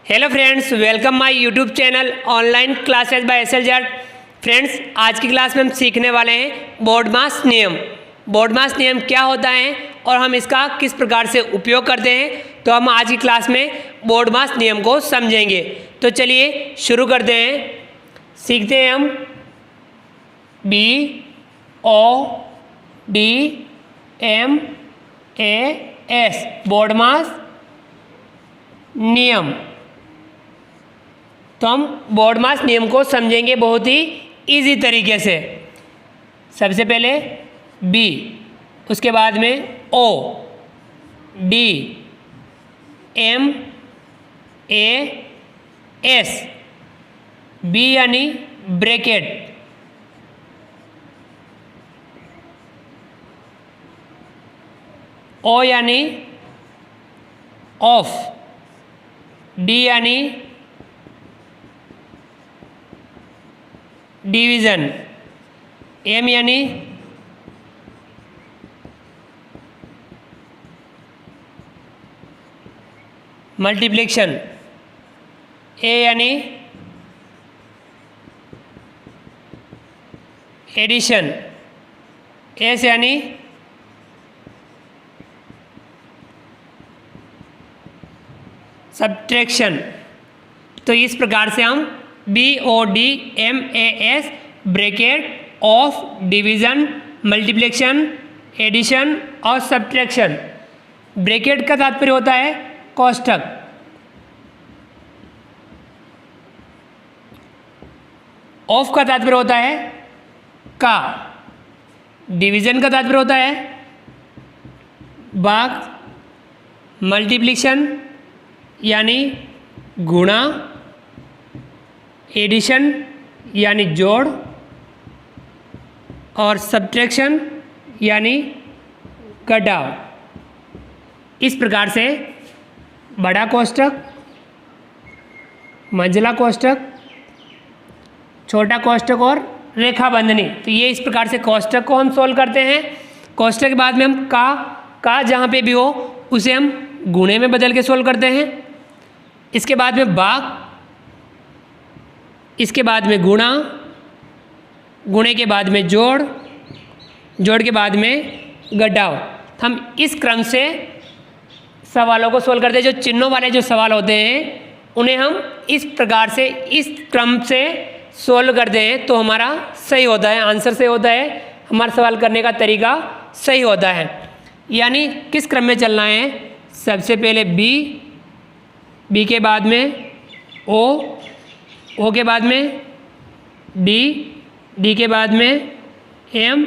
Hello friends, welcome my YouTube channel online classes bye SLZ। Friends, आज की class में हम सीखने वाले हैं बोर्डमास नियम। बोर्डमास नियम क्या होता है और हम इसका किस प्रकार से उपयोग करते हैं, तो हम आज की क्लास में बोर्डमास नियम को समझेंगे। तो चलिए शुरू करते हैं, सीखते हैं हम BORDMAS बोर्डमास नियम। तो हम बोर्डमास नियम को समझेंगे बहुत ही इजी तरीके से। सबसे पहले B, उसके बाद में O, D, M, A, S। B यानी ब्रैकेट, O यानी ऑफ, D यानी डिवीज़न, M यानी मल्टीप्लिकेशन, A यानी एडिशन, S यानी सब्ट्रैक्शन। तो इस प्रकार से हम BORDMAS bracket, of, division, multiplication, addition और सब्ट्रैक्शन। ब्रैकेट का तात्पर्य होता है कोष्ठक, ऑफ का तात्पर्य होता है का, डिवीज़न का तात्पर्य होता है भाग, मल्टीप्लिकेशन यानी गुणा, एडिशन यानी जोड़ और सब्ट्रैक्शन यानी घटाव। इस प्रकार से बड़ा कोष्ठक, मंझला कोष्ठक, छोटा कोष्ठक और रेखा बंधनी। तो ये इस प्रकार से कोष्ठक को हम सोल्व करते हैं। कोष्ठक के बाद में हम का जहाँ पे भी हो उसे हम गुणे में बदल के सोल्व करते हैं। इसके बाद में भाग, इसके बाद में गुणा, गुणे के बाद में जोड़, जोड़ के बाद में घटाव। हम इस क्रम से सवालों को सोल्व करते हैं। जो चिन्हों वाले जो सवाल होते हैं उन्हें हम इस प्रकार से इस क्रम से सोल्व करते हैं, तो हमारा सही होता है, आंसर सही होता है, हमारा सवाल करने का तरीका सही होता है। यानी किस क्रम में चलना है, सबसे पहले बी के बाद में ओ के बाद में डी के बाद में एम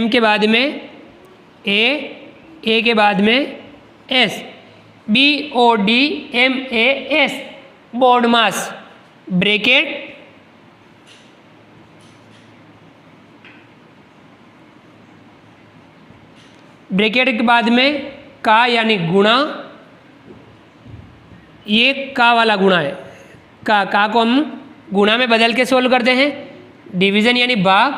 के बाद में ए के बाद में एस। BORDMAS बोर्डमास ब्रैकेट, ब्रैकेट के बाद में का यानी गुणा, ये का वाला गुणा है, का को हम गुणा में बदल के सोल्व करते हैं। डिवीज़न यानी भाग,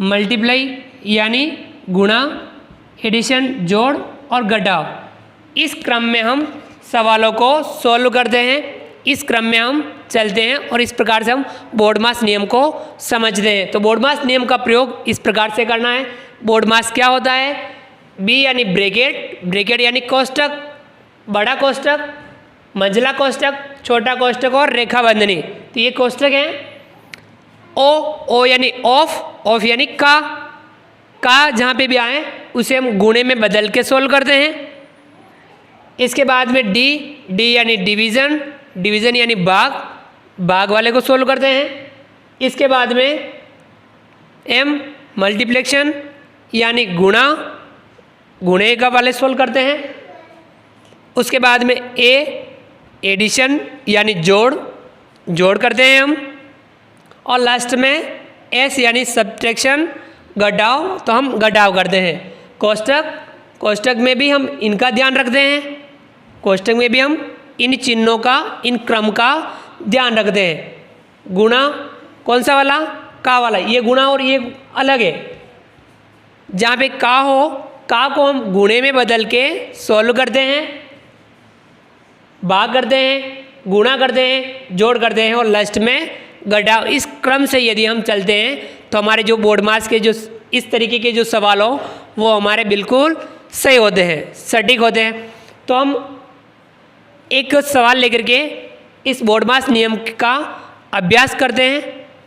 मल्टीप्लाई यानी गुणा, एडिशन जोड़ और घटाव। इस क्रम में हम सवालों को सोल्व करते हैं, इस क्रम में हम चलते हैं और इस प्रकार से हम बोर्डमास नियम को समझते हैं। तो बोर्डमास नियम का प्रयोग इस प्रकार से करना है। बोर्डमास क्या होता है, बी यानी ब्रैकेट, ब्रैकेट यानी कोष्ठक, बड़ा कोष्ठक, मंझला कोष्ठक, छोटा कोष्ठक और रेखा बंधनी। तो ये कोष्ठक हैं। ओ यानी ऑफ यानी का जहाँ पे भी आए उसे हम गुणे में बदल के सोल्व करते हैं। इसके बाद में डी यानी डिवीज़न यानी भाग वाले को सोल्व करते हैं। इसके बाद में एम मल्टीप्लिकेशन यानी गुणे का वाले सोल्व करते हैं। उसके बाद में ए एडिशन यानी जोड़ करते हैं हम। और लास्ट में एस यानी सब्ट्रैक्शन घटाव, तो हम घटाव करते हैं। कोष्ठक में भी हम इनका ध्यान रखते हैं, कोष्ठक में भी हम इन चिन्हों का, इन क्रम का ध्यान रखते हैं। गुणा कौन सा वाला, का वाला, ये गुणा और ये अलग है। जहाँ पे का हो का को हम गुणे में बदल के सॉल्व करते हैं, भाग करते हैं, गुणा करते हैं, जोड़ करते हैं और लास्ट में घटाव, इस क्रम से यदि हम चलते हैं तो हमारे जो बोर्ड मास के जो इस तरीके के जो सवाल हो वो हमारे बिल्कुल सही होते हैं, सटीक होते हैं। तो हम एक सवाल लेकर के इस बोर्ड मास नियम का अभ्यास करते हैं।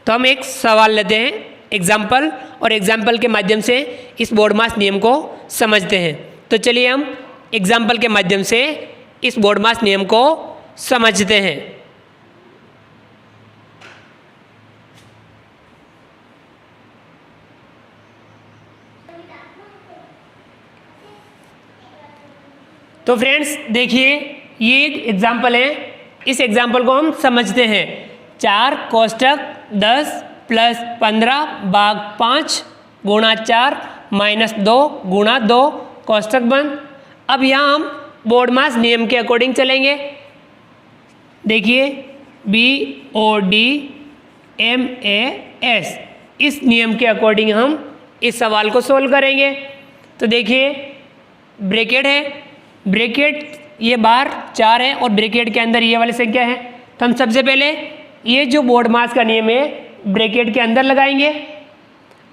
तो हम एक सवाल लेते हैं एग्जाम्पल, और एग्जाम्पल के माध्यम से इस बोर्ड मास नियम को समझते हैं। तो चलिए हम एग्जाम्पल के माध्यम से इस बोर्ड मास नियम को समझते हैं। तो फ्रेंड्स देखिए, ये एक एग्जाम्पल है, इस एग्जाम्पल को हम समझते हैं। 4 कोष्टक 10 प्लस 15 भाग 5 गुणा 4 माइनस 2 गुणा 2 कोष्टक बंद। अब यहाँ हम बोर्ड मास नियम के अकॉर्डिंग चलेंगे। देखिए BODMAS, इस नियम के अकॉर्डिंग हम इस सवाल को सोल्व करेंगे। तो देखिए ब्रैकेट है, ब्रैकेट ये बाहर 4 है और ब्रैकेट के अंदर ये वाली संख्या है। तो हम सबसे पहले ये जो बोर्ड मास का नियम है ब्रैकेट के अंदर लगाएंगे।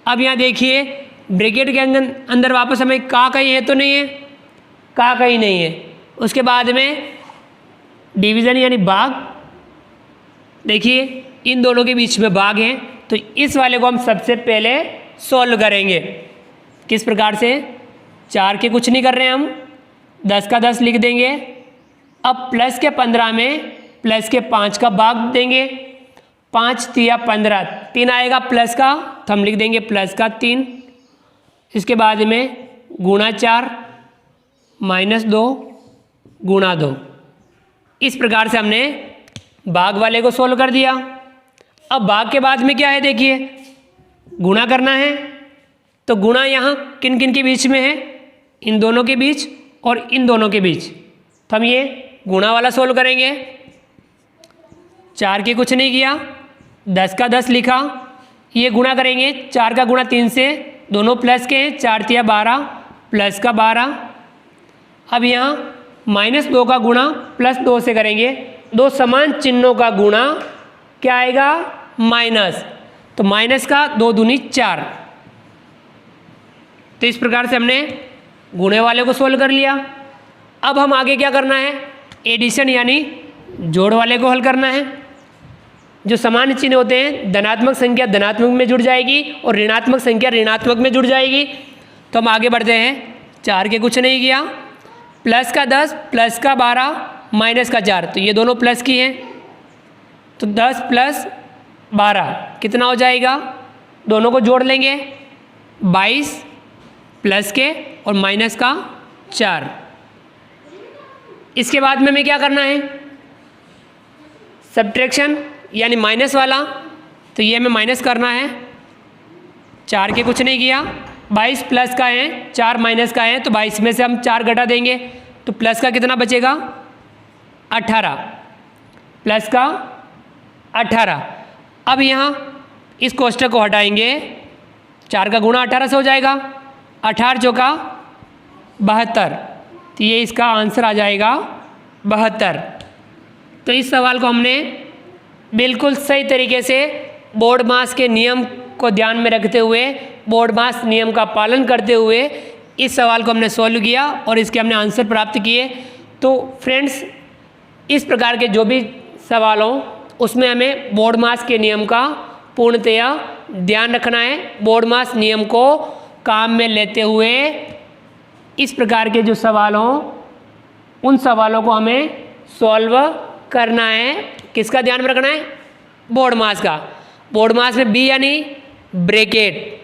अब यहाँ देखिए ब्रैकेट के अंदर वापस हमें का कहीं है तो नहीं है, का कहीं नहीं है। उसके बाद में डिवीज़न यानी भाग, देखिए इन दोनों के बीच में भाग है, तो इस वाले को हम सबसे पहले सॉल्व करेंगे। किस प्रकार से? 4 के कुछ नहीं कर रहे हैं हम, 10 का 10 लिख देंगे। अब प्लस के 15 में प्लस के 5 का भाग देंगे। 5 तिया 15, 3 आएगा प्लस का, तो हम लिख देंगे प्लस का 3। इसके बाद में गुणा 4 माइनस 2 गुणा 2। इस प्रकार से हमने भाग वाले को सोल्व कर दिया। अब भाग के बाद में क्या है? देखिए गुणा करना है। तो गुणा यहाँ किन किन के बीच में है? इन दोनों के बीच और इन दोनों के बीच। तो हम ये गुणा वाला सोल्व करेंगे। 4 के कुछ नहीं किया, 10 का 10 लिखा, ये गुणा करेंगे। 4 का गुणा 3 से, दोनों प्लस के हैं, 4 तिया 12 प्लस का 12। अब यहाँ माइनस 2 का गुणा प्लस 2 से करेंगे। 2 समान चिन्हों का गुणा क्या आएगा? माइनस। तो माइनस का 2 दूनी 4। तो इस प्रकार से हमने गुणे वाले को सोल्व कर लिया। अब हम आगे क्या करना है? एडिशन यानी जोड़ वाले को हल करना है। जो समान चिन्ह होते हैं, धनात्मक संख्या धनात्मक में जुड़ जाएगी और ऋणात्मक संख्या ऋणात्मक में जुड़ जाएगी। तो हम आगे बढ़ते हैं। 4 के कुछ नहीं किया, प्लस का 10 प्लस का 12 माइनस का 4, तो ये दोनों प्लस की हैं। तो 10 प्लस 12 कितना हो जाएगा? दोनों को जोड़ लेंगे, 22 प्लस के और माइनस का 4। इसके बाद में हमें क्या करना है? सब्ट्रैक्शन यानी माइनस वाला। तो ये हमें माइनस करना है। 4 के कुछ नहीं किया, 22 प्लस का है, 4 माइनस का है, तो 22 में से हम 4 घटा देंगे। तो प्लस का कितना बचेगा? 18 प्लस का 18। अब यहाँ इस कोष्टक को हटाएंगे। 4 का गुणा 18 से हो जाएगा, 18 चौका 72, तो ये इसका आंसर आ जाएगा 72। तो इस सवाल को हमने बिल्कुल सही तरीके से बोर्ड मास के नियम को ध्यान में रखते हुए, बोर्ड मास नियम का पालन करते हुए इस सवाल को हमने सॉल्व किया और इसके हमने आंसर प्राप्त किए। तो फ्रेंड्स, इस प्रकार के जो भी सवाल हों उसमें हमें बोर्ड मास के नियम का पूर्णतया ध्यान रखना है। बोर्ड मास नियम को काम में लेते हुए इस प्रकार के जो सवाल हों उन सवालों को हमें सॉल्व करना है। किसका ध्यान में रखना है? बोर्ड मास का। बोर्ड मास में बी यानी ब्रैकेट,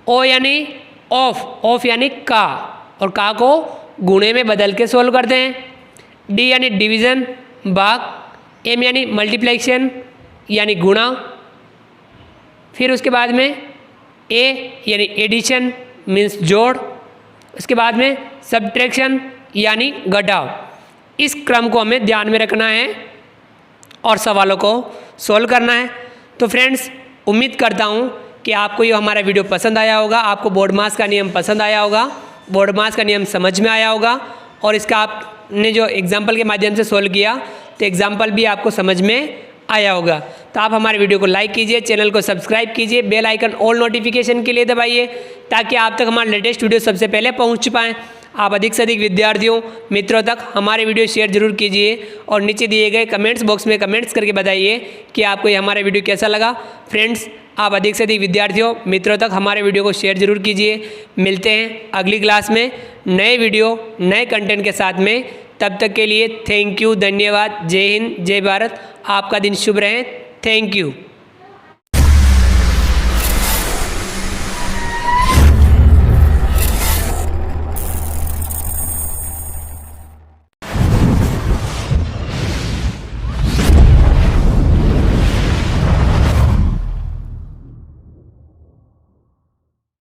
ओ यानी ऑफ, ऑफ यानी का, और का को गुणे में बदल के सोल्व करते हैं। डी यानी डिवीज़न भाग, एम यानी मल्टीप्लिकेशन यानी गुणा, फिर उसके बाद में ए यानी एडिशन मीन्स जोड़, उसके बाद में सब्ट्रैक्शन यानी घटाव। इस क्रम को हमें ध्यान में रखना है और सवालों को सोल्व करना है। तो फ्रेंड्स, उम्मीद करता हूँ कि आपको ये हमारा वीडियो पसंद आया होगा, आपको बोर्ड मास का नियम पसंद आया होगा, बोर्ड मास का नियम समझ में आया होगा और इसका आपने जो एग्जाम्पल के माध्यम से सोल्व किया तो एग्जाम्पल भी आपको समझ में आया होगा। तो आप हमारे वीडियो को लाइक कीजिए, चैनल को सब्सक्राइब कीजिए, बेल आइकन ऑल नोटिफिकेशन के लिए दबाइए ताकि आप तक हमारे लेटेस्ट वीडियो सबसे पहले पहुंच पाएँ। आप अधिक से अधिक विद्यार्थियों मित्रों तक हमारे वीडियो शेयर जरूर कीजिए और नीचे दिए गए कमेंट्स बॉक्स में कमेंट्स करके बताइए कि आपको ये हमारा वीडियो कैसा लगा। फ्रेंड्स, आप अधिक से अधिक विद्यार्थियों मित्रों तक हमारे वीडियो को शेयर जरूर कीजिए। मिलते हैं अगली क्लास में नए वीडियो नए कंटेंट के साथ में। तब तक के लिए थैंक यू, धन्यवाद, जय हिंद, जय भारत। आपका दिन शुभ रहे। Thank you.